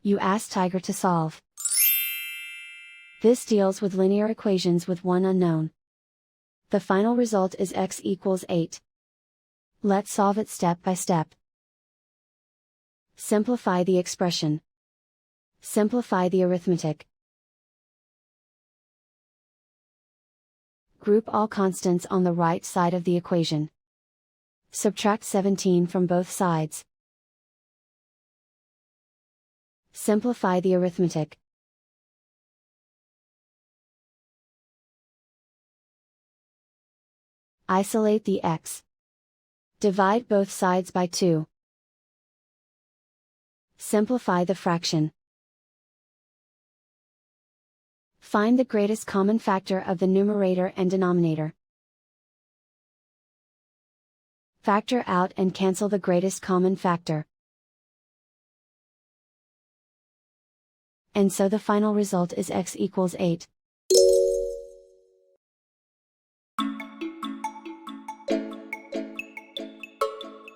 You ask Tiger to solve. This deals with linear equations with one unknown. The final result is x equals 8. Let's solve it step by step. Simplify the expression. Simplify the arithmetic. Group all constants on the right side of the equation. Subtract 17 from both sides. Simplify the arithmetic. Isolate the x. Divide both sides by 2. Simplify the fraction. Find the greatest common factor of the numerator and denominator. Factor out and cancel the greatest common factor. And so the final result is x equals 8.